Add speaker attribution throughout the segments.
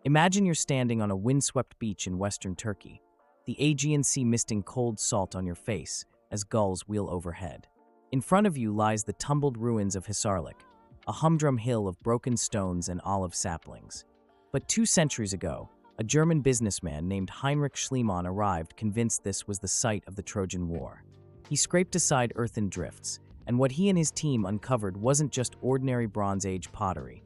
Speaker 1: Imagine you're standing on a windswept beach in western Turkey, the Aegean Sea misting cold salt on your face as gulls wheel overhead. In front of you lies the tumbled ruins of Hisarlik, a humdrum hill of broken stones and olive saplings. But 2 centuries ago, a German businessman named Heinrich Schliemann arrived convinced this was the site of the Trojan War. He scraped aside earthen drifts, and what he and his team uncovered wasn't just ordinary Bronze Age pottery.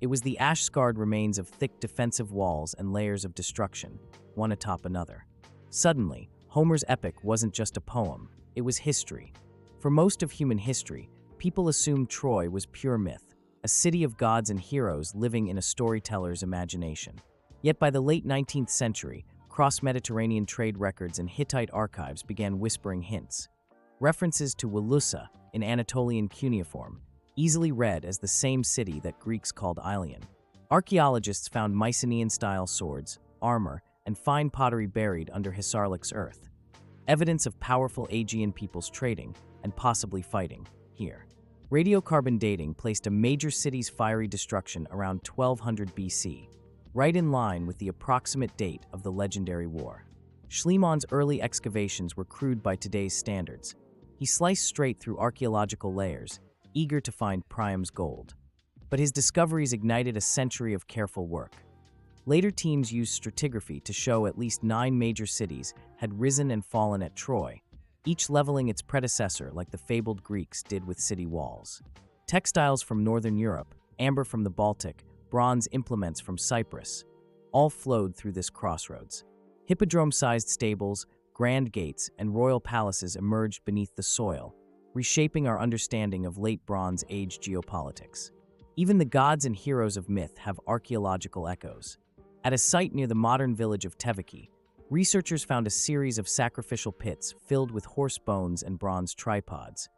Speaker 1: It was the ash-scarred remains of thick defensive walls and layers of destruction, one atop another. Suddenly, Homer's epic wasn't just a poem, it was history. For most of human history, people assumed Troy was pure myth, a city of gods and heroes living in a storyteller's imagination. Yet by the late 19th century, cross-Mediterranean trade records and Hittite archives began whispering hints. References to Wilusa, in Anatolian cuneiform, easily read as the same city that Greeks called Ilion. Archaeologists found Mycenaean-style swords, armor, and fine pottery buried under Hisarlik's earth. Evidence of powerful Aegean peoples trading, and possibly fighting, here. Radiocarbon dating placed a major city's fiery destruction around 1200 BC, right in line with the approximate date of the legendary war. Schliemann's early excavations were crude by today's standards. He sliced straight through archaeological layers, eager to find Priam's gold. But his discoveries ignited a century of careful work. Later teams used stratigraphy to show at least 9 major cities had risen and fallen at Troy, each leveling its predecessor like the fabled Greeks did with city walls. Textiles from northern Europe, amber from the Baltic, bronze implements from Cyprus, all flowed through this crossroads. Hippodrome-sized stables, grand gates, and royal palaces emerged beneath the soil, reshaping our understanding of late Bronze Age geopolitics. Even the gods and heroes of myth have archaeological echoes. At a site near the modern village of Teveki, researchers found a series of sacrificial pits filled with horse bones and bronze tripods,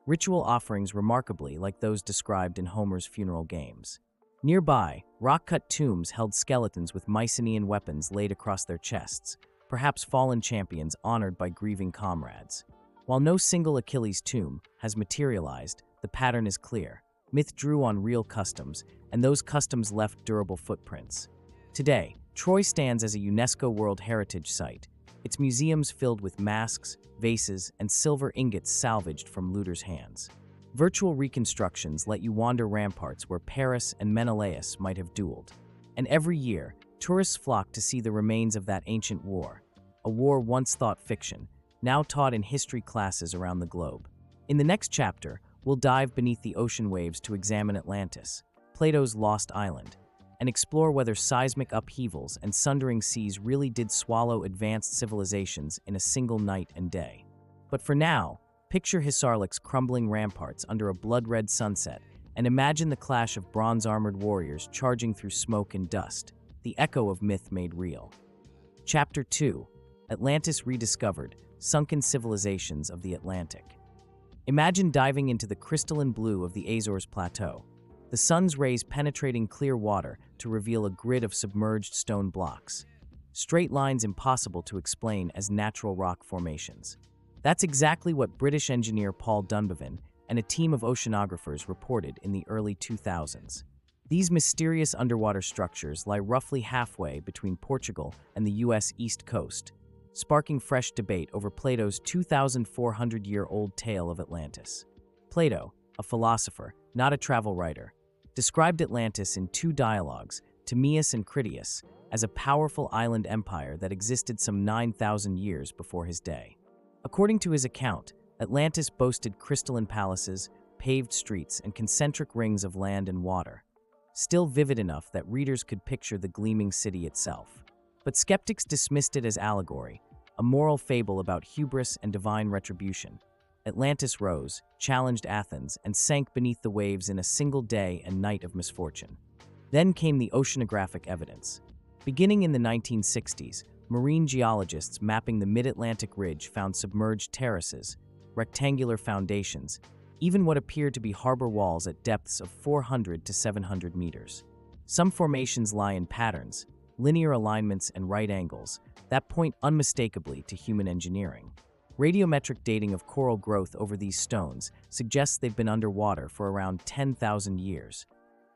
Speaker 1: ritual offerings remarkably like those described in Homer's funeral games. Nearby, rock-cut tombs held skeletons with Mycenaean weapons laid across their chests, perhaps fallen champions honored by grieving comrades. While no single Achilles tomb has materialized, the pattern is clear. Myth drew on real customs, and those customs left durable footprints. Today, Troy stands as a UNESCO World Heritage Site, its museums filled with masks, vases, and silver ingots salvaged from looters' hands. Virtual reconstructions let you wander ramparts where Paris and Menelaus might have dueled. And every year, tourists flock to see the remains of that ancient war, a war once thought fiction, now taught in history classes around the globe. In the next chapter, we'll dive beneath the ocean waves to examine Atlantis, Plato's lost island, and explore whether seismic upheavals and sundering seas really did swallow advanced civilizations in a single night and day. But for now, picture Hisarlik's crumbling ramparts under a blood-red sunset and imagine the clash of bronze-armored warriors charging through smoke and dust, the echo of myth made real. Chapter 2: Atlantis Rediscovered, Sunken Civilizations of the Atlantic. Imagine diving into the crystalline blue of the Azores Plateau, the sun's rays penetrating clear water to reveal a grid of submerged stone blocks, straight lines impossible to explain as natural rock formations. That's exactly what British engineer Paul Dunbavin and a team of oceanographers reported in the early 2000s. These mysterious underwater structures lie roughly halfway between Portugal and the US East Coast, sparking fresh debate over Plato's 2,400-year-old tale of Atlantis. Plato, a philosopher, not a travel writer, described Atlantis in 2 dialogues, Timaeus and Critias, as a powerful island empire that existed some 9,000 years before his day. According to his account, Atlantis boasted crystalline palaces, paved streets, and concentric rings of land and water, still vivid enough that readers could picture the gleaming city itself. But skeptics dismissed it as allegory, a moral fable about hubris and divine retribution. Atlantis rose, challenged Athens, and sank beneath the waves in a single day and night of misfortune. Then came the oceanographic evidence. Beginning in the 1960s, marine geologists mapping the mid-Atlantic ridge found submerged terraces, rectangular foundations, even what appeared to be harbor walls at depths of 400 to 700 meters. Some formations lie in patterns, linear alignments, and right angles that point unmistakably to human engineering. Radiometric dating of coral growth over these stones suggests they've been underwater for around 10,000 years.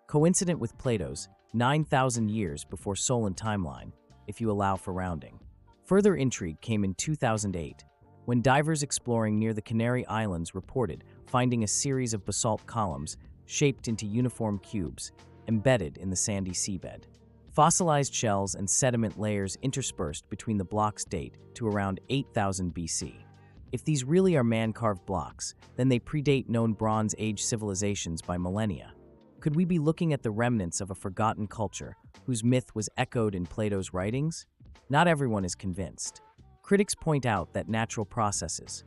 Speaker 1: Coincident with Plato's 9,000 years before Solon timeline, if you allow for rounding. Further intrigue came in 2008, when divers exploring near the Canary Islands reported finding a series of basalt columns shaped into uniform cubes embedded in the sandy seabed. Fossilized shells and sediment layers interspersed between the blocks date to around 8,000 BC. If these really are man-carved blocks, then they predate known Bronze Age civilizations by millennia. Could we be looking at the remnants of a forgotten culture whose myth was echoed in Plato's writings? Not everyone is convinced. Critics point out that natural processes,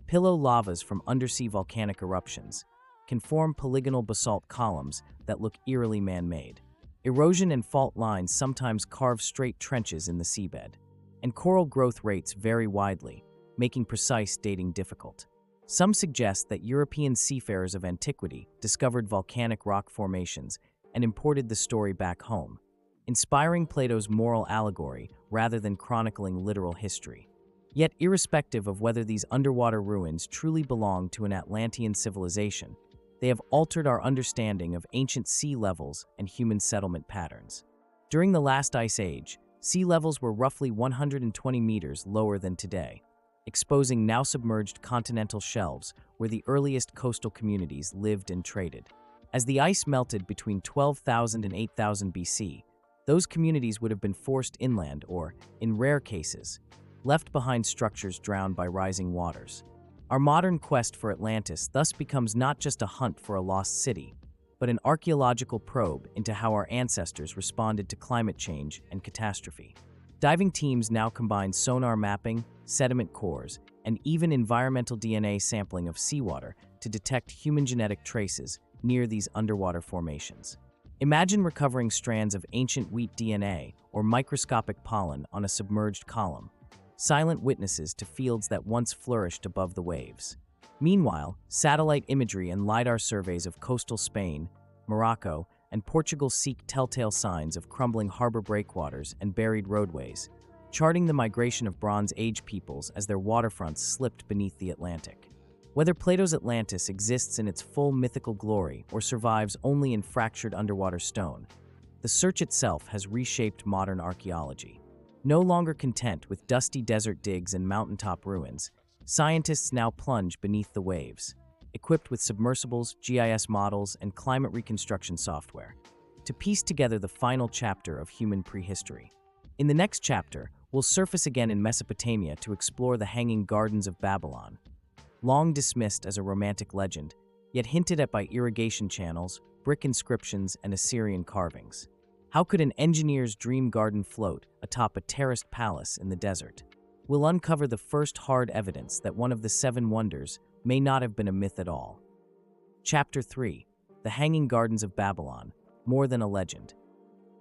Speaker 1: pillow lavas from undersea volcanic eruptions, can form polygonal basalt columns that look eerily man-made. Erosion and fault lines sometimes carve straight trenches in the seabed, and coral growth rates vary widely, making precise dating difficult. Some suggest that European seafarers of antiquity discovered volcanic rock formations and imported the story back home, inspiring Plato's moral allegory rather than chronicling literal history. Yet, irrespective of whether these underwater ruins truly belong to an Atlantean civilization, they have altered our understanding of ancient sea levels and human settlement patterns. During the last ice age, sea levels were roughly 120 meters lower than today, exposing now submerged continental shelves where the earliest coastal communities lived and traded. As the ice melted between 12,000 and 8,000 BC, those communities would have been forced inland or, in rare cases, left behind structures drowned by rising waters. Our modern quest for Atlantis thus becomes not just a hunt for a lost city, but an archaeological probe into how our ancestors responded to climate change and catastrophe. Diving teams now combine sonar mapping, sediment cores, and even environmental DNA sampling of seawater to detect human genetic traces near these underwater formations. Imagine recovering strands of ancient wheat DNA or microscopic pollen on a submerged column, silent witnesses to fields that once flourished above the waves. Meanwhile, satellite imagery and LiDAR surveys of coastal Spain, Morocco, and Portugal seek telltale signs of crumbling harbor breakwaters and buried roadways, charting the migration of Bronze Age peoples as their waterfronts slipped beneath the Atlantic. Whether Plato's Atlantis exists in its full mythical glory or survives only in fractured underwater stone, the search itself has reshaped modern archaeology. No longer content with dusty desert digs and mountaintop ruins, scientists now plunge beneath the waves, equipped with submersibles, GIS models, and climate reconstruction software, to piece together the final chapter of human prehistory. In the next chapter, we'll surface again in Mesopotamia to explore the Hanging Gardens of Babylon, long dismissed as a romantic legend, yet hinted at by irrigation channels, brick inscriptions, and Assyrian carvings. How could an engineer's dream garden float atop a terraced palace in the desert? We'll uncover the first hard evidence that one of the seven wonders may not have been a myth at all. Chapter 3: The Hanging Gardens of Babylon, More Than a Legend.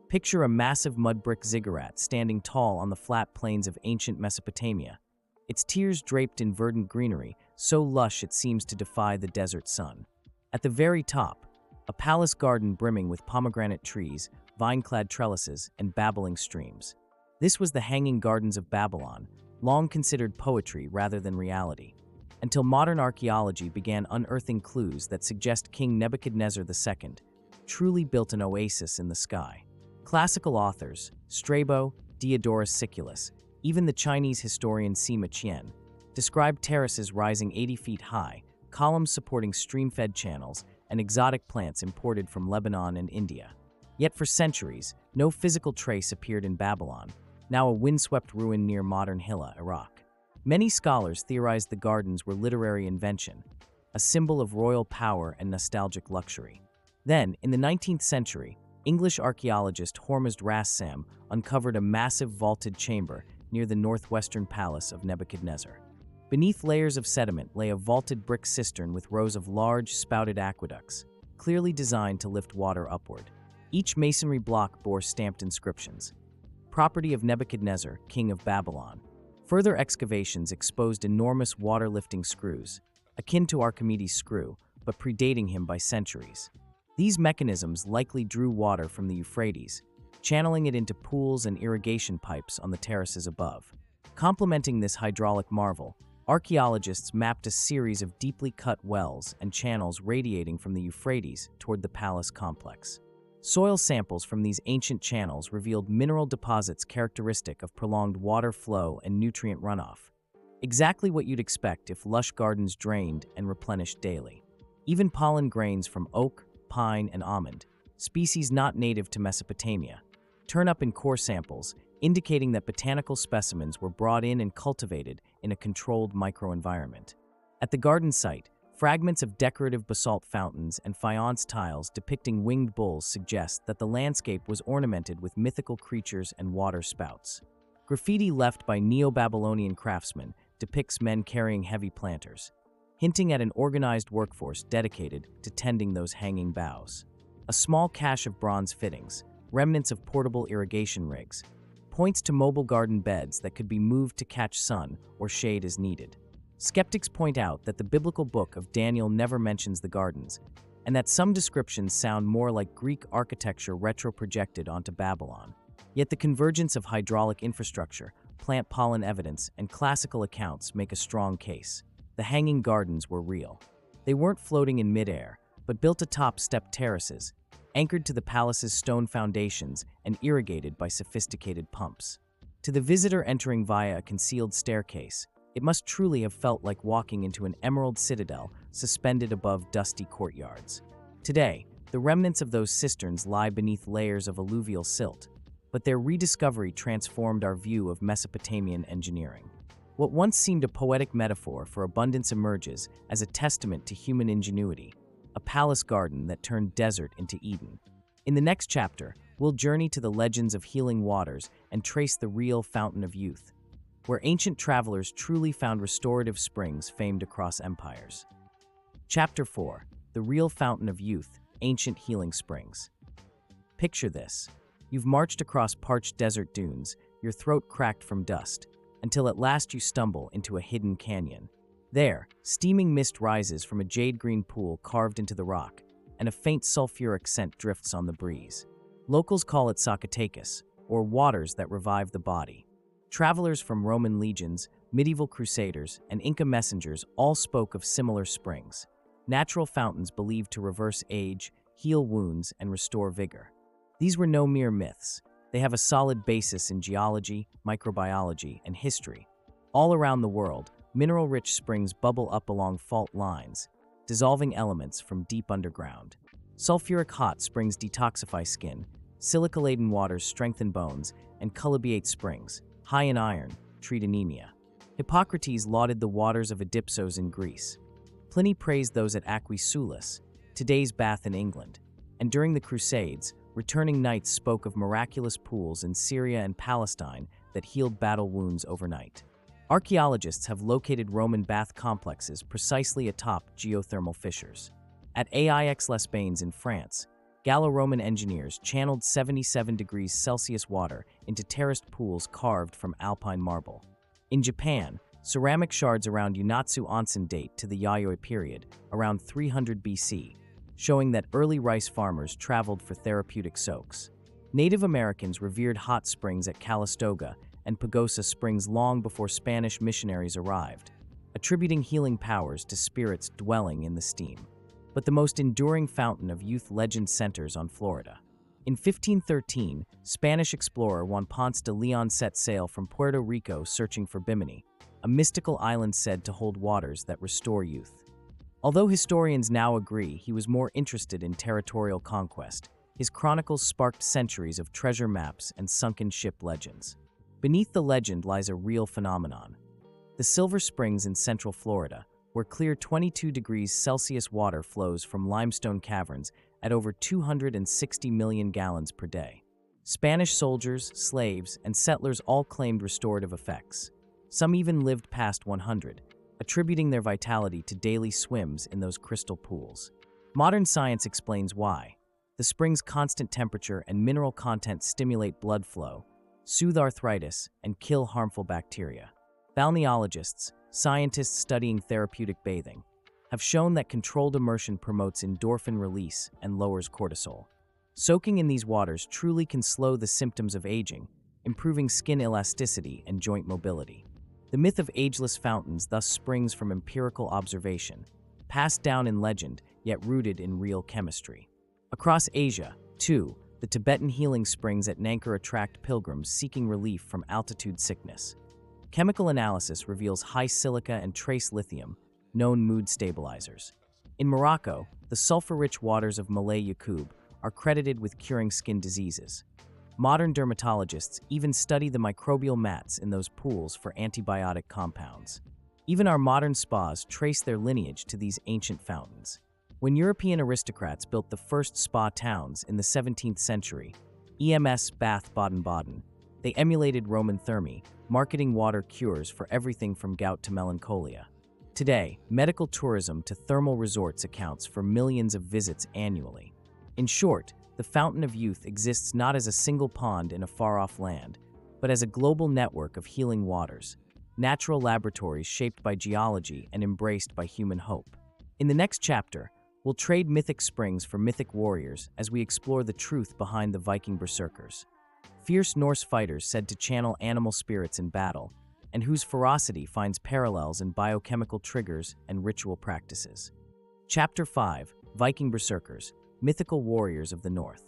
Speaker 1: Picture a massive mud brick ziggurat standing tall on the flat plains of ancient Mesopotamia, its tiers draped in verdant greenery, so lush it seems to defy the desert sun. At the very top, a palace garden brimming with pomegranate trees, vine-clad trellises, and babbling streams. This was the Hanging Gardens of Babylon, long considered poetry rather than reality, until modern archaeology began unearthing clues that suggest King Nebuchadnezzar II truly built an oasis in the sky. Classical authors, Strabo, Diodorus Siculus, even the Chinese historian Sima Qian, described terraces rising 80 feet high, columns supporting stream-fed channels, and exotic plants imported from Lebanon and India. Yet for centuries, no physical trace appeared in Babylon, now a windswept ruin near modern Hilla, Iraq. Many scholars theorized the gardens were literary invention, a symbol of royal power and nostalgic luxury. Then, in the 19th century, English archaeologist Hormuzd Rassam uncovered a massive vaulted chamber near the northwestern palace of Nebuchadnezzar. Beneath layers of sediment lay a vaulted brick cistern with rows of large, spouted aqueducts, clearly designed to lift water upward. Each masonry block bore stamped inscriptions, "Property of Nebuchadnezzar, King of Babylon." Further excavations exposed enormous water-lifting screws, akin to Archimedes' screw, but predating him by centuries. These mechanisms likely drew water from the Euphrates, channeling it into pools and irrigation pipes on the terraces above. Complementing this hydraulic marvel, archaeologists mapped a series of deeply cut wells and channels radiating from the Euphrates toward the palace complex. Soil samples from these ancient channels revealed mineral deposits characteristic of prolonged water flow and nutrient runoff. Exactly what you'd expect if lush gardens drained and replenished daily. Even pollen grains from oak, pine, and almond, species not native to Mesopotamia, turn up in core samples, indicating that botanical specimens were brought in and cultivated in a controlled microenvironment. At the garden site, fragments of decorative basalt fountains and faience tiles depicting winged bulls suggest that the landscape was ornamented with mythical creatures and water spouts. Graffiti left by Neo-Babylonian craftsmen depicts men carrying heavy planters, hinting at an organized workforce dedicated to tending those hanging boughs. A small cache of bronze fittings, remnants of portable irrigation rigs, points to mobile garden beds that could be moved to catch sun or shade as needed. Skeptics point out that the biblical book of Daniel never mentions the gardens, and that some descriptions sound more like Greek architecture retro-projected onto Babylon. Yet the convergence of hydraulic infrastructure, plant pollen evidence, and classical accounts make a strong case. The hanging gardens were real. They weren't floating in midair, but built atop stepped terraces, anchored to the palace's stone foundations and irrigated by sophisticated pumps. To the visitor entering via a concealed staircase, it must truly have felt like walking into an emerald citadel suspended above dusty courtyards. Today, the remnants of those cisterns lie beneath layers of alluvial silt, but their rediscovery transformed our view of Mesopotamian engineering. What once seemed a poetic metaphor for abundance emerges as a testament to human ingenuity, a palace garden that turned desert into Eden. In the next chapter, we'll journey to the legends of healing waters and trace the real fountain of youth, where ancient travelers truly found restorative springs famed across empires. Chapter 4: The Real Fountain of Youth, Ancient Healing Springs. Picture this. You've marched across parched desert dunes, your throat cracked from dust, until at last you stumble into a hidden canyon. There, steaming mist rises from a jade-green pool carved into the rock, and a faint sulfuric scent drifts on the breeze. Locals call it Zacatecas, or waters that revive the body. Travelers from Roman legions, medieval crusaders, and Inca messengers all spoke of similar springs, natural fountains believed to reverse age, heal wounds, and restore vigor. These were no mere myths. They have a solid basis in geology, microbiology, and history. All around the world, mineral-rich springs bubble up along fault lines, dissolving elements from deep underground. Sulfuric hot springs detoxify skin, silica-laden waters strengthen bones, and chalybeate springs, high in iron, treat anemia. Hippocrates lauded the waters of Adipsos in Greece. Pliny praised those at Aquae Sulis, today's Bath in England. And during the Crusades, returning knights spoke of miraculous pools in Syria and Palestine that healed battle wounds overnight. Archaeologists have located Roman bath complexes precisely atop geothermal fissures. At Aix-les-Bains in France, Gallo-Roman engineers channeled 77 degrees Celsius water into terraced pools carved from alpine marble. In Japan, ceramic shards around Yunatsu onsen date to the Yayoi period, around 300 BC, showing that early rice farmers traveled for therapeutic soaks. Native Americans revered hot springs at Calistoga and Pagosa Springs long before Spanish missionaries arrived, attributing healing powers to spirits dwelling in the steam. But the most enduring fountain of youth legend centers on Florida. In 1513, Spanish explorer Juan Ponce de Leon set sail from Puerto Rico searching for Bimini, a mystical island said to hold waters that restore youth. Although historians now agree he was more interested in territorial conquest, his chronicles sparked centuries of treasure maps and sunken ship legends. Beneath the legend lies a real phenomenon. The Silver Springs in central Florida, where clear 22 degrees Celsius water flows from limestone caverns at over 260 million gallons per day. Spanish soldiers, slaves, and settlers all claimed restorative effects. Some even lived past 100, attributing their vitality to daily swims in those crystal pools. Modern science explains why. The spring's constant temperature and mineral content stimulate blood flow, soothe arthritis, and kill harmful bacteria. Balneologists, scientists studying therapeutic bathing, have shown that controlled immersion promotes endorphin release and lowers cortisol. Soaking in these waters truly can slow the symptoms of aging, improving skin elasticity and joint mobility. The myth of ageless fountains thus springs from empirical observation, passed down in legend, yet rooted in real chemistry. Across Asia, 2. The Tibetan healing springs at Nankar attract pilgrims seeking relief from altitude sickness. Chemical analysis reveals high silica and trace lithium, known mood stabilizers. In Morocco, the sulfur-rich waters of Malay Yaqub are credited with curing skin diseases. Modern dermatologists even study the microbial mats in those pools for antibiotic compounds. Even our modern spas trace their lineage to these ancient fountains. When European aristocrats built the first spa towns in the 17th century, EMS Bath Baden-Baden, they emulated Roman thermae, marketing water cures for everything from gout to melancholia. Today, medical tourism to thermal resorts accounts for millions of visits annually. In short, the Fountain of Youth exists not as a single pond in a far-off land, but as a global network of healing waters, natural laboratories shaped by geology and embraced by human hope. In the next chapter, we'll trade mythic springs for mythic warriors as we explore the truth behind the Viking Berserkers. Fierce Norse fighters said to channel animal spirits in battle, and whose ferocity finds parallels in biochemical triggers and ritual practices. Chapter 5: Viking Berserkers, Mythical Warriors of the North.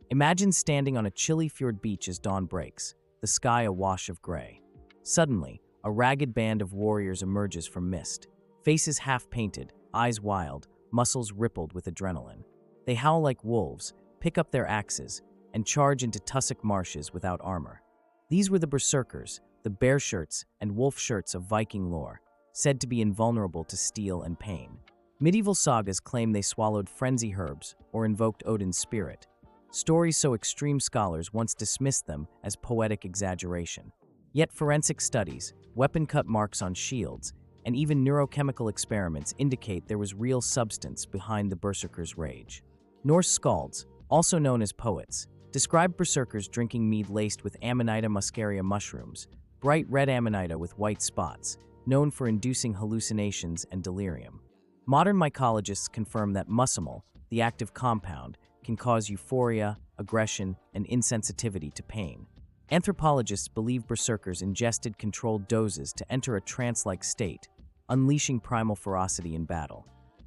Speaker 1: Imagine standing on a chilly fjord beach as dawn breaks, the sky a wash of gray. Suddenly, a ragged band of warriors emerges from mist, faces half-painted, eyes wild, muscles rippled with adrenaline. They howl like wolves, pick up their axes, and charge into tussock marshes without armor. These were the Berserkers, the bear shirts and wolf shirts of Viking lore, said to be invulnerable to steel and pain. Medieval sagas claim they swallowed frenzy herbs or invoked Odin's spirit. Stories so extreme scholars once dismissed them as poetic exaggeration. Yet forensic studies, weapon-cut marks on shields, and even neurochemical experiments indicate there was real substance behind the Berserkers' rage. Norse skalds, also known as poets, describe Berserkers drinking mead laced with Amanita muscaria mushrooms, bright red Amanita with white spots, known for inducing hallucinations and delirium. Modern mycologists confirm that muscimol, the active compound, can cause euphoria, aggression, and insensitivity to pain. Anthropologists believe Berserkers ingested controlled doses to enter a trance-like state, unleashing primal ferocity in battle.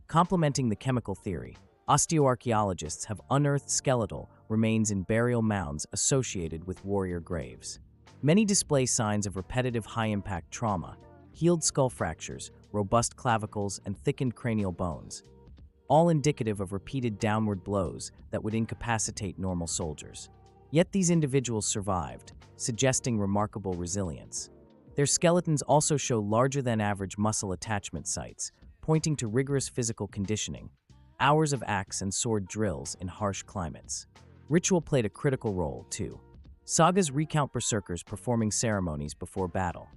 Speaker 1: Complementing the chemical theory, osteoarchaeologists have unearthed skeletal remains in burial mounds associated with warrior graves. Many display signs of repetitive high-impact trauma, healed skull fractures, robust clavicles, and thickened cranial bones, all indicative of repeated downward blows that would incapacitate normal soldiers. Yet these individuals survived, suggesting remarkable resilience. Their skeletons also show larger-than-average muscle attachment sites, pointing to rigorous physical conditioning, hours of axe and sword drills in harsh climates. Ritual played a critical role, too. Sagas recount Berserkers performing ceremonies before battle,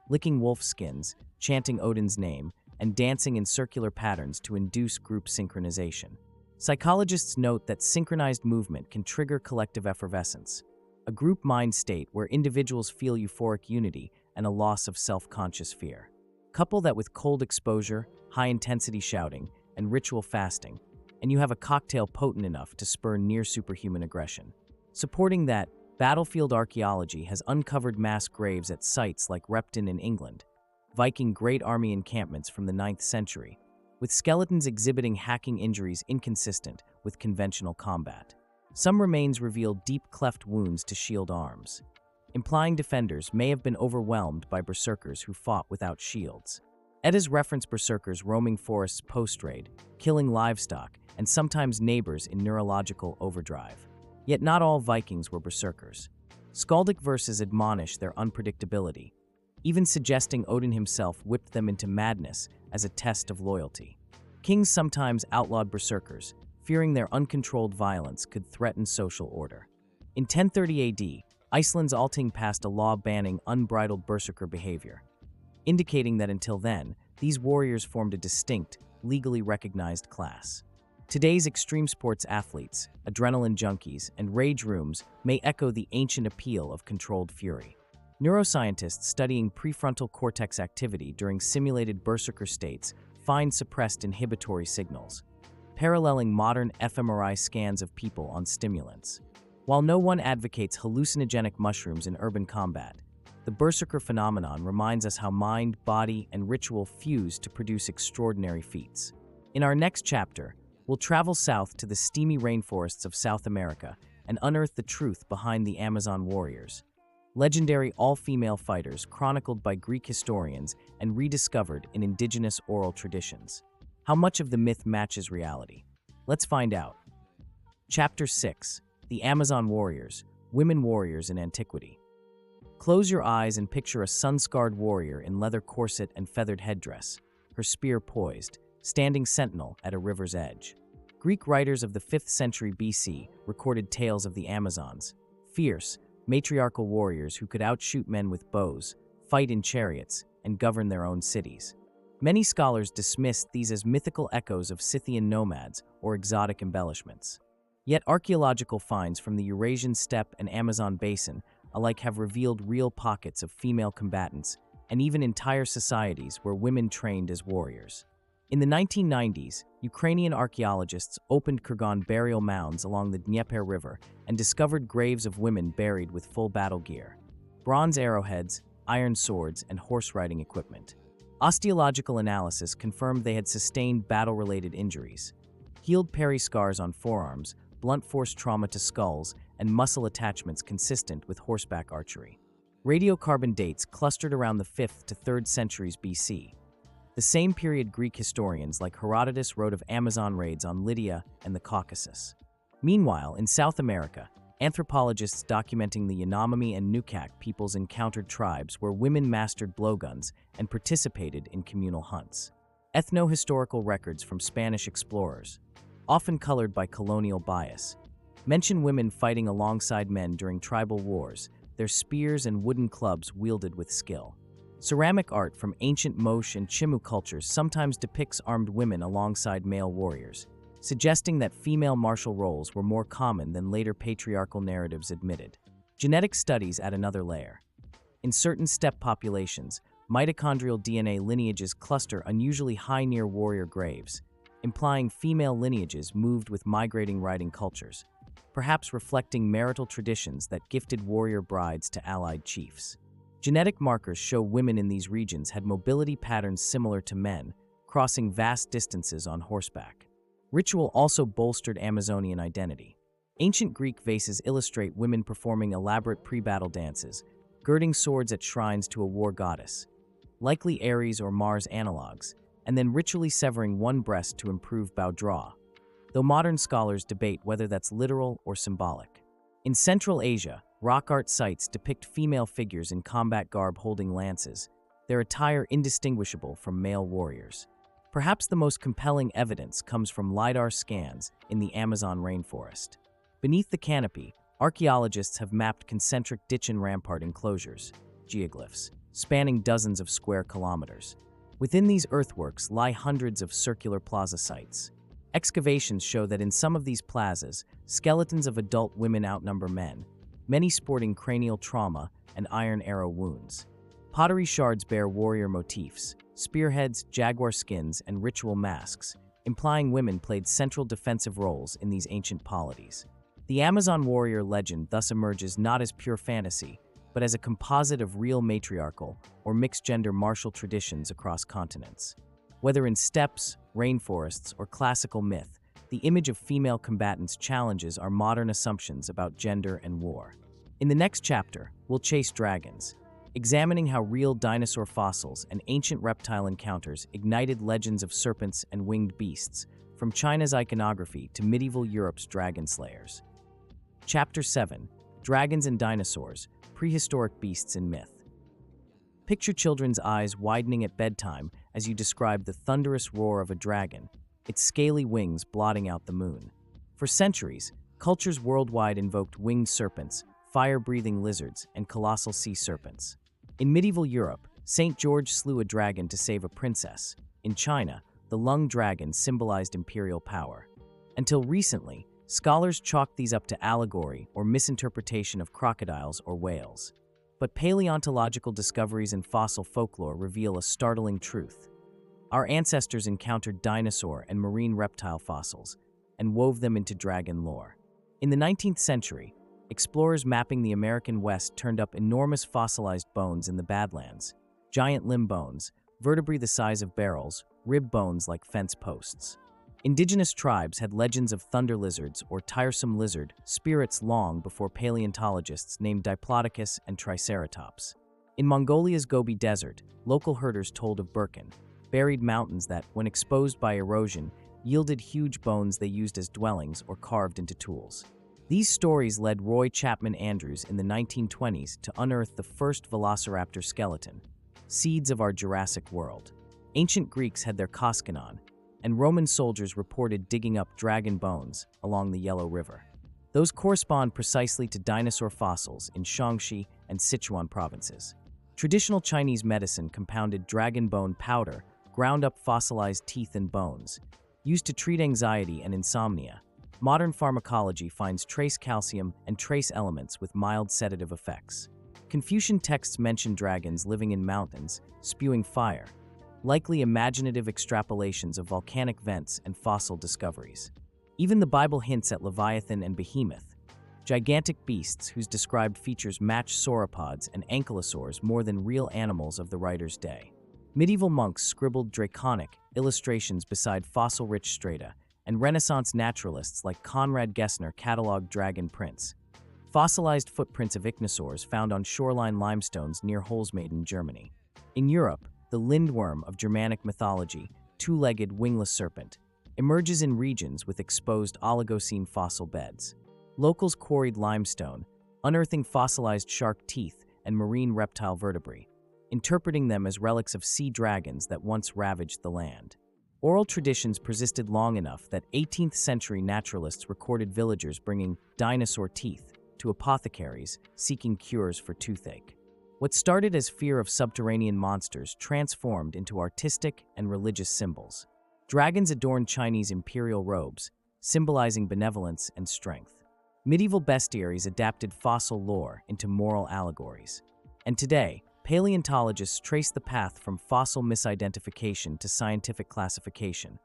Speaker 1: licking wolf skins, chanting Odin's name, and dancing in circular patterns to induce group synchronization. Psychologists note that synchronized movement can trigger collective effervescence, a group mind state where individuals feel euphoric unity and a loss of self-conscious fear. Couple that with cold exposure, high-intensity shouting, and ritual fasting, and you have a cocktail potent enough to spur near-superhuman aggression. Supporting that, battlefield archaeology has uncovered mass graves at sites like Repton in England, Viking Great Army encampments from the 9th century, with skeletons exhibiting hacking injuries inconsistent with conventional combat. Some remains reveal deep cleft wounds to shield arms, implying defenders may have been overwhelmed by Berserkers who fought without shields. Eddas reference Berserkers roaming forests post-raid, killing livestock, and sometimes neighbors in neurological overdrive. Yet not all Vikings were Berserkers. Skaldic verses admonish their unpredictability, even suggesting Odin himself whipped them into madness as a test of loyalty. Kings sometimes outlawed Berserkers, fearing their uncontrolled violence could threaten social order. In 1030 AD, Iceland's Althing passed a law banning unbridled Berserker behavior, indicating that until then, these warriors formed a distinct, legally recognized class. Today's extreme sports athletes, adrenaline junkies, and rage rooms may echo the ancient appeal of controlled fury. Neuroscientists studying prefrontal cortex activity during simulated Berserker states find suppressed inhibitory signals, paralleling modern fMRI scans of people on stimulants. While no one advocates hallucinogenic mushrooms in urban combat, the Berserker phenomenon reminds us how mind, body, and ritual fuse to produce extraordinary feats. In our next chapter, We'll travel south to the steamy rainforests of South America and unearth the truth behind the Amazon warriors. Legendary all-female fighters chronicled by Greek historians and rediscovered in indigenous oral traditions. How much of the myth matches reality? Let's find out. Chapter 6. The Amazon Warriors, Women Warriors in Antiquity. Close your eyes and picture a sun-scarred warrior in leather corset and feathered headdress, her spear poised, standing sentinel at a river's edge. Greek writers of the 5th century BC recorded tales of the Amazons, fierce, matriarchal warriors who could outshoot men with bows, fight in chariots, and govern their own cities. Many scholars dismissed these as mythical echoes of Scythian nomads or exotic embellishments. Yet archaeological finds from the Eurasian steppe and Amazon basin alike have revealed real pockets of female combatants and even entire societies where women trained as warriors. In the 1990s, Ukrainian archaeologists opened Kurgan burial mounds along the Dnieper River and discovered graves of women buried with full battle gear, bronze arrowheads, iron swords, and horse-riding equipment. Osteological analysis confirmed they had sustained battle-related injuries, healed peri-scars on forearms, blunt force trauma to skulls, and muscle attachments consistent with horseback archery. Radiocarbon dates clustered around the 5th to 3rd centuries BC. The same period Greek historians like Herodotus wrote of Amazon raids on Lydia and the Caucasus. Meanwhile, in South America, anthropologists documenting the Yanomami and Nukak peoples encountered tribes where women mastered blowguns and participated in communal hunts. Ethno-historical records from Spanish explorers, often colored by colonial bias, mention women fighting alongside men during tribal wars, their spears and wooden clubs wielded with skill. Ceramic art from ancient Moche and Chimu cultures sometimes depicts armed women alongside male warriors, suggesting that female martial roles were more common than later patriarchal narratives admitted. Genetic studies add another layer. In certain steppe populations, mitochondrial DNA lineages cluster unusually high near warrior graves, implying female lineages moved with migrating riding cultures, perhaps reflecting marital traditions that gifted warrior brides to allied chiefs. Genetic markers show women in these regions had mobility patterns similar to men, crossing vast distances on horseback. Ritual also bolstered Amazonian identity. Ancient Greek vases illustrate women performing elaborate pre-battle dances, girding swords at shrines to a war goddess, likely Ares or Mars analogs, and then ritually severing one breast to improve bow draw, though modern scholars debate whether that's literal or symbolic. In Central Asia, rock art sites depict female figures in combat garb holding lances, their attire indistinguishable from male warriors. Perhaps the most compelling evidence comes from LiDAR scans in the Amazon rainforest. Beneath the canopy, archaeologists have mapped concentric ditch and rampart enclosures, geoglyphs, spanning dozens of square kilometers. Within these earthworks lie hundreds of circular plaza sites. Excavations show that in some of these plazas, skeletons of adult women outnumber men, many sporting cranial trauma and iron arrow wounds. Pottery shards bear warrior motifs, spearheads, jaguar skins, and ritual masks, implying women played central defensive roles in these ancient polities. The Amazon warrior legend thus emerges not as pure fantasy, but as a composite of real matriarchal or mixed-gender martial traditions across continents. Whether in steppes, rainforests, or classical myth, the image of female combatants challenges our modern assumptions about gender and war. In the next chapter, we'll chase dragons, examining how real dinosaur fossils and ancient reptile encounters ignited legends of serpents and winged beasts, from China's iconography to medieval Europe's dragon slayers. Chapter 7. Dragons and Dinosaurs, Prehistoric Beasts in Myth. Picture children's eyes widening at bedtime as you describe the thunderous roar of a dragon, its scaly wings blotting out the moon. For centuries, cultures worldwide invoked winged serpents, fire-breathing lizards, and colossal sea serpents. In medieval Europe, St. George slew a dragon to save a princess. In China, the lung dragon symbolized imperial power. Until recently, scholars chalked these up to allegory or misinterpretation of crocodiles or whales. But paleontological discoveries and fossil folklore reveal a startling truth. Our ancestors encountered dinosaur and marine reptile fossils and wove them into dragon lore. In the 19th century, explorers mapping the American West turned up enormous fossilized bones in the Badlands, giant limb bones, vertebrae the size of barrels, rib bones like fence posts. Indigenous tribes had legends of thunder lizards or tiresome lizard spirits long before paleontologists named Diplodocus and Triceratops. In Mongolia's Gobi Desert, local herders told of Birken, buried mountains that, when exposed by erosion, yielded huge bones they used as dwellings or carved into tools. These stories led Roy Chapman Andrews in the 1920s to unearth the first velociraptor skeleton, seeds of our Jurassic world. Ancient Greeks had their Koskanon, and Roman soldiers reported digging up dragon bones along the Yellow River. Those correspond precisely to dinosaur fossils in Shaanxi and Sichuan provinces. Traditional Chinese medicine compounded dragon bone powder, ground up fossilized teeth and bones, used to treat anxiety and insomnia. Modern pharmacology finds trace calcium and trace elements with mild sedative effects. Confucian texts mention dragons living in mountains, spewing fire, likely imaginative extrapolations of volcanic vents and fossil discoveries. Even the Bible hints at Leviathan and Behemoth, gigantic beasts whose described features match sauropods and ankylosaurs more than real animals of the writer's day. Medieval monks scribbled draconic illustrations beside fossil-rich strata, and Renaissance naturalists like Conrad Gessner cataloged dragon prints, fossilized footprints of ichthyosaurs found on shoreline limestones near Holzmaden, Germany. In Europe, the lindworm of Germanic mythology, two-legged wingless serpent, emerges in regions with exposed Oligocene fossil beds. Locals quarried limestone, unearthing fossilized shark teeth and marine reptile vertebrae, interpreting them as relics of sea dragons that once ravaged the land. Oral traditions persisted long enough that 18th-century naturalists recorded villagers bringing dinosaur teeth to apothecaries seeking cures for toothache. What started as fear of subterranean monsters transformed into artistic and religious symbols. Dragons adorned Chinese imperial robes, symbolizing benevolence and strength. Medieval bestiaries adapted fossil lore into moral allegories. And today, paleontologists trace the path from fossil misidentification to scientific classification,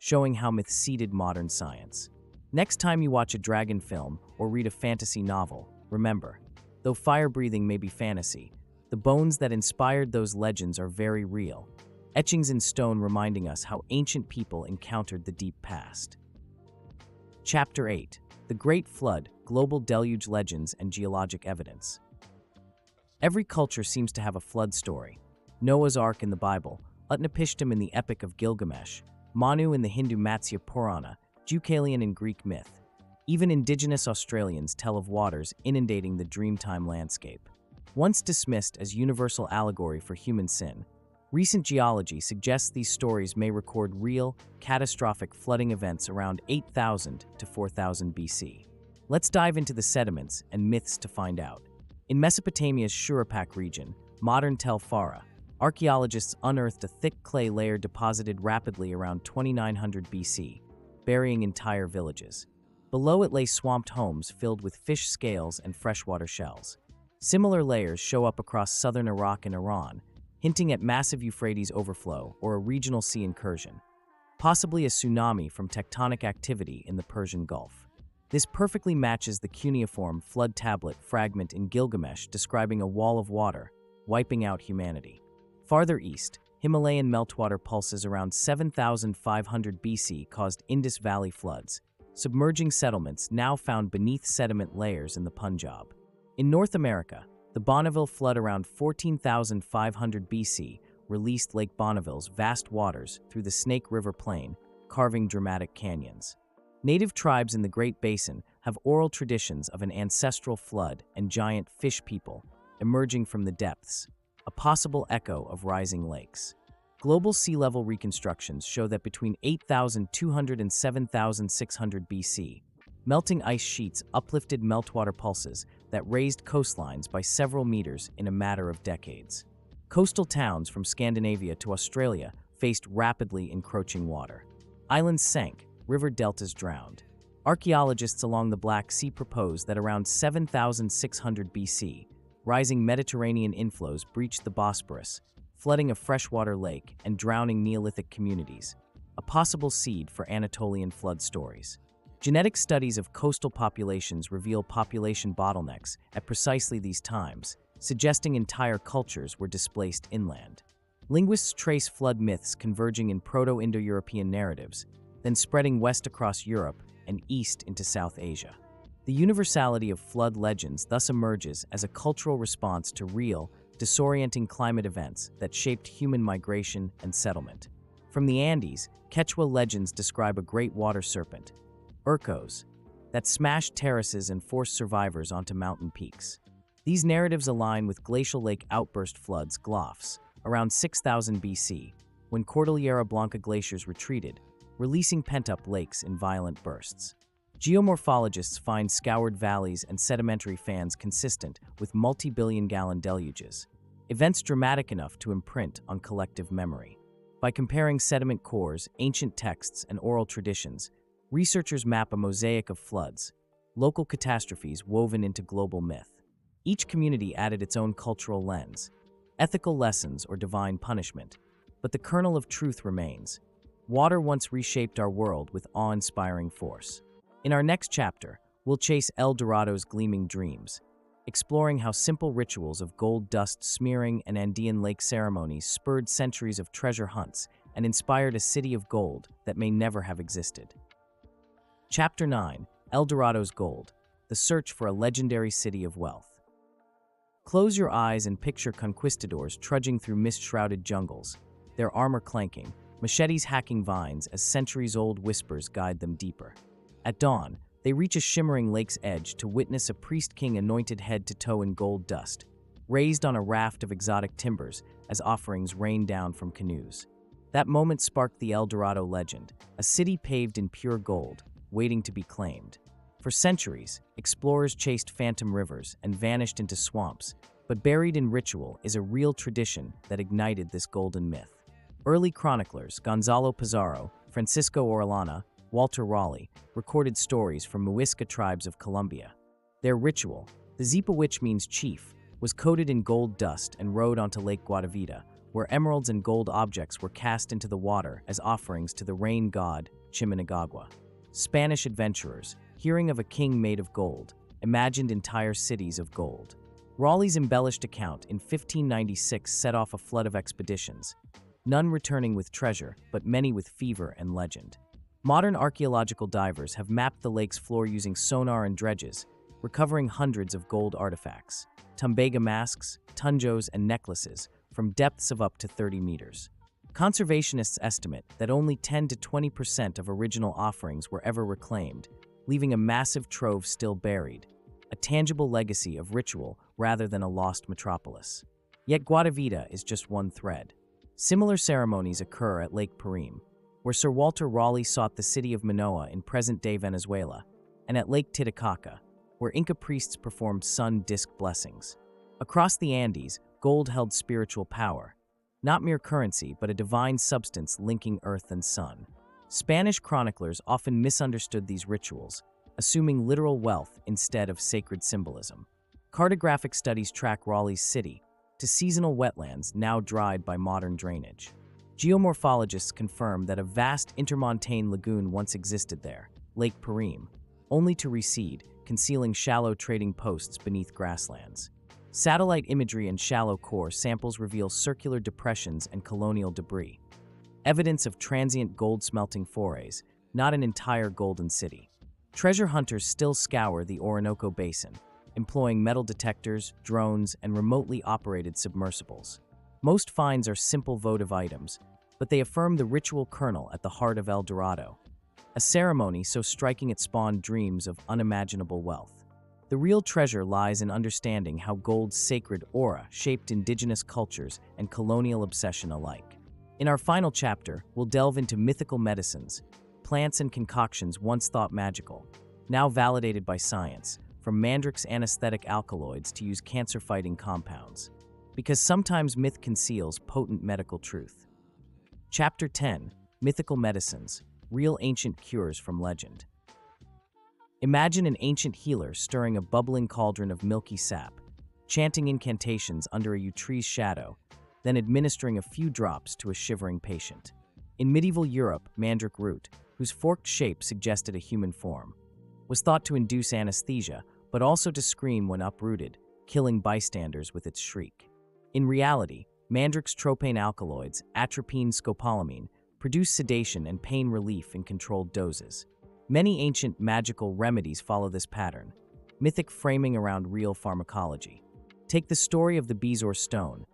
Speaker 1: showing how myth seeded modern science. Next time you watch a dragon film or read a fantasy novel, remember, though fire-breathing may be fantasy, the bones that inspired those legends are very real, etchings in stone reminding us how ancient people encountered the deep past. Chapter 8: The Great Flood, Global Deluge Legends and Geologic Evidence. Every culture seems to have a flood story. Noah's Ark in the Bible, Utnapishtim in the Epic of Gilgamesh, Manu in the Hindu Matsya Purana, Deucalion in Greek myth. Even indigenous Australians tell of waters inundating the Dreamtime landscape. Once dismissed as universal allegory for human sin, recent geology suggests these stories may record real, catastrophic flooding events around 8,000 to 4,000 BC. Let's dive into the sediments and myths to find out. In Mesopotamia's Shuruppak region, modern Tel Farah, archaeologists unearthed a thick clay layer deposited rapidly around 2900 BC, burying entire villages. Below it lay swamped homes filled with fish scales and freshwater shells. Similar layers show up across southern Iraq and Iran, hinting at massive Euphrates overflow or a regional sea incursion, possibly a tsunami from tectonic activity in the Persian Gulf. This perfectly matches the cuneiform flood tablet fragment in Gilgamesh describing a wall of water, wiping out humanity. Farther east, Himalayan meltwater pulses around 7,500 BC caused Indus Valley floods, submerging settlements now found beneath sediment layers in the Punjab. In North America, the Bonneville flood around 14,500 BC released Lake Bonneville's vast waters through the Snake River Plain, carving dramatic canyons. Native tribes in the Great Basin have oral traditions of an ancestral flood and giant fish people emerging from the depths, a possible echo of rising lakes. Global sea level reconstructions show that between 8,200 and 7,600 BC, melting ice sheets uplifted meltwater pulses that raised coastlines by several meters in a matter of decades. Coastal towns from Scandinavia to Australia faced rapidly encroaching water. Islands sank, river deltas drowned. Archaeologists along the Black Sea propose that around 7,600 BC, rising Mediterranean inflows breached the Bosporus, flooding a freshwater lake and drowning Neolithic communities, a possible seed for Anatolian flood stories. Genetic studies of coastal populations reveal population bottlenecks at precisely these times, suggesting entire cultures were displaced inland. Linguists trace flood myths converging in Proto-Indo-European narratives, then spreading west across Europe and east into South Asia. The universality of flood legends thus emerges as a cultural response to real, disorienting climate events that shaped human migration and settlement. From the Andes, Quechua legends describe a great water serpent, Urcos, that smashed terraces and forced survivors onto mountain peaks. These narratives align with glacial lake outburst floods (GLOFs) around 6000 BC, when Cordillera Blanca glaciers retreated, releasing pent-up lakes in violent bursts. Geomorphologists find scoured valleys and sedimentary fans consistent with multi-billion-gallon deluges, events dramatic enough to imprint on collective memory. By comparing sediment cores, ancient texts, and oral traditions, researchers map a mosaic of floods, local catastrophes woven into global myth. Each community added its own cultural lens, ethical lessons or divine punishment, but the kernel of truth remains. Water once reshaped our world with awe-inspiring force. In our next chapter, we'll chase El Dorado's gleaming dreams, exploring how simple rituals of gold dust smearing and Andean lake ceremonies spurred centuries of treasure hunts and inspired a city of gold that may never have existed. Chapter 9, El Dorado's Gold, the search for a legendary city of wealth. Close your eyes and picture conquistadors trudging through mist-shrouded jungles, their armor clanking, machetes hacking vines as centuries-old whispers guide them deeper. At dawn, they reach a shimmering lake's edge to witness a priest-king anointed head to toe in gold dust, raised on a raft of exotic timbers as offerings rain down from canoes. That moment sparked the El Dorado legend, a city paved in pure gold, waiting to be claimed. For centuries, explorers chased phantom rivers and vanished into swamps, but buried in ritual is a real tradition that ignited this golden myth. Early chroniclers Gonzalo Pizarro, Francisco Orellana, Walter Raleigh recorded stories from Muisca tribes of Colombia. Their ritual, the Zipa, means chief, was coated in gold dust and rowed onto Lake Guatavita, where emeralds and gold objects were cast into the water as offerings to the rain god Chimanagua. Spanish adventurers, hearing of a king made of gold, imagined entire cities of gold. Raleigh's embellished account in 1596 set off a flood of expeditions, none returning with treasure, but many with fever and legend. Modern archaeological divers have mapped the lake's floor using sonar and dredges, recovering hundreds of gold artifacts, tumbaga masks, tunjos, and necklaces from depths of up to 30 meters. Conservationists estimate that only 10 to 20% of original offerings were ever reclaimed, leaving a massive trove still buried, a tangible legacy of ritual rather than a lost metropolis. Yet Guatavita is just one thread. Similar ceremonies occur at Lake Parim, where Sir Walter Raleigh sought the city of Manoa in present-day Venezuela, and at Lake Titicaca, where Inca priests performed sun disk blessings. Across the Andes, gold held spiritual power, not mere currency, but a divine substance linking earth and sun. Spanish chroniclers often misunderstood these rituals, assuming literal wealth instead of sacred symbolism. Cartographic studies track Raleigh's city to seasonal wetlands now dried by modern drainage. Geomorphologists confirm that a vast intermontane lagoon once existed there, Lake Parim, only to recede, concealing shallow trading posts beneath grasslands. Satellite imagery and shallow core samples reveal circular depressions and colonial debris, evidence of transient gold-smelting forays, not an entire golden city. Treasure hunters still scour the Orinoco Basin, employing metal detectors, drones, and remotely operated submersibles. Most finds are simple votive items, but they affirm the ritual kernel at the heart of El Dorado, a ceremony so striking it spawned dreams of unimaginable wealth. The real treasure lies in understanding how gold's sacred aura shaped indigenous cultures and colonial obsession alike. In our final chapter, we'll delve into mythical medicines, plants and concoctions once thought magical, now validated by science, from Mandrake's anesthetic alkaloids to use cancer-fighting compounds. Because sometimes myth conceals potent medical truth. Chapter 10, Mythical Medicines, Real Ancient Cures from Legend. Imagine an ancient healer stirring a bubbling cauldron of milky sap, chanting incantations under a yew tree's shadow, then administering a few drops to a shivering patient. In medieval Europe, mandrake root, whose forked shape suggested a human form, was thought to induce anesthesia, but also to scream when uprooted, killing bystanders with its shriek. In reality, mandrake's tropane alkaloids, atropine scopolamine, produce sedation and pain relief in controlled doses. Many ancient magical remedies follow this pattern, mythic framing around real pharmacology. Take the story of the Bezoar stone,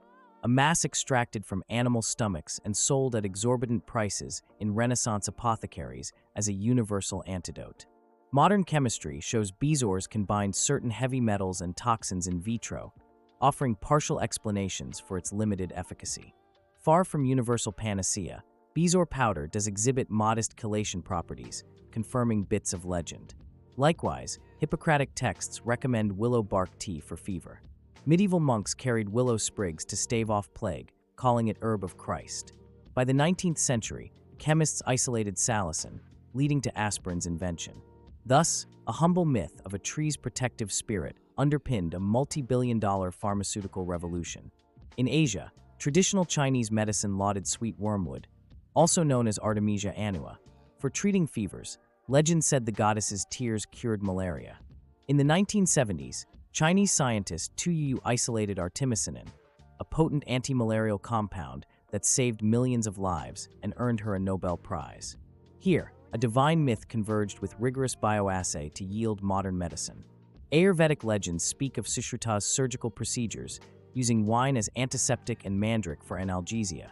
Speaker 1: a mass extracted from animal stomachs and sold at exorbitant prices in Renaissance apothecaries as a universal antidote. Modern chemistry shows Bezoars can bind certain heavy metals and toxins in vitro, offering partial explanations for its limited efficacy. Far from universal panacea, Bezoar powder does exhibit modest chelation properties, confirming bits of legend. Likewise, Hippocratic texts recommend willow bark tea for fever. Medieval monks carried willow sprigs to stave off plague, calling it herb of Christ. By the 19th century, chemists isolated salicin, leading to aspirin's invention. Thus, a humble myth of a tree's protective spirit underpinned a multi-billion-dollar pharmaceutical revolution. In Asia, traditional Chinese medicine lauded sweet wormwood, also known as Artemisia annua, for treating fevers. Legend said the goddess's tears cured malaria. In the 1970s, Chinese scientist Tu Yu isolated artemisinin, a potent anti-malarial compound that saved millions of lives and earned her a Nobel Prize. Here, a divine myth converged with rigorous bioassay to yield modern medicine. Ayurvedic legends speak of Sushruta's surgical procedures, using wine as antiseptic and mandrake for analgesia,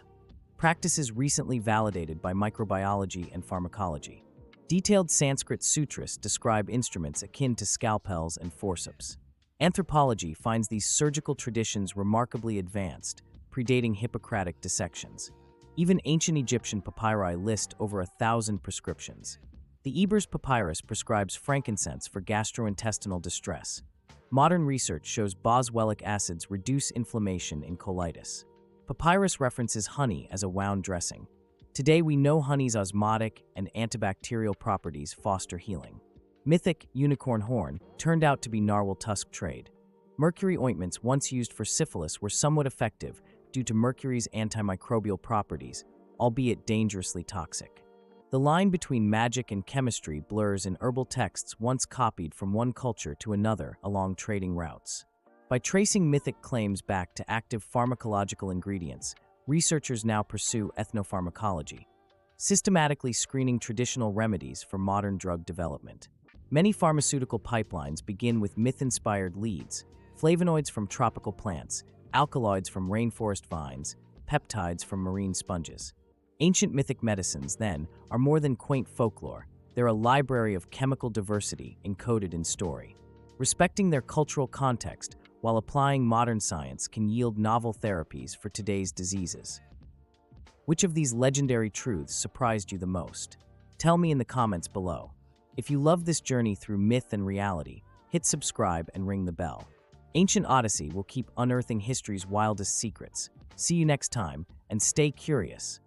Speaker 1: practices recently validated by microbiology and pharmacology. Detailed Sanskrit sutras describe instruments akin to scalpels and forceps. Anthropology finds these surgical traditions remarkably advanced, predating Hippocratic dissections. Even ancient Egyptian papyri list over 1,000 prescriptions. The Ebers Papyrus prescribes frankincense for gastrointestinal distress. Modern research shows boswellic acids reduce inflammation in colitis. Papyrus references honey as a wound dressing. Today we know honey's osmotic and antibacterial properties foster healing. Mythic unicorn horn turned out to be narwhal tusk trade. Mercury ointments once used for syphilis were somewhat effective due to mercury's antimicrobial properties, albeit dangerously toxic. The line between magic and chemistry blurs in herbal texts once copied from one culture to another along trading routes. By tracing mythic claims back to active pharmacological ingredients, researchers now pursue ethnopharmacology, systematically screening traditional remedies for modern drug development. Many pharmaceutical pipelines begin with myth-inspired leads, flavonoids from tropical plants, alkaloids from rainforest vines, peptides from marine sponges. Ancient mythic medicines, then, are more than quaint folklore. They're a library of chemical diversity encoded in story. Respecting their cultural context while applying modern science can yield novel therapies for today's diseases. Which of these legendary truths surprised you the most? Tell me in the comments below. If you love this journey through myth and reality, hit subscribe and ring the bell. Ancient Odyssey will keep unearthing history's wildest secrets. See you next time, and stay curious.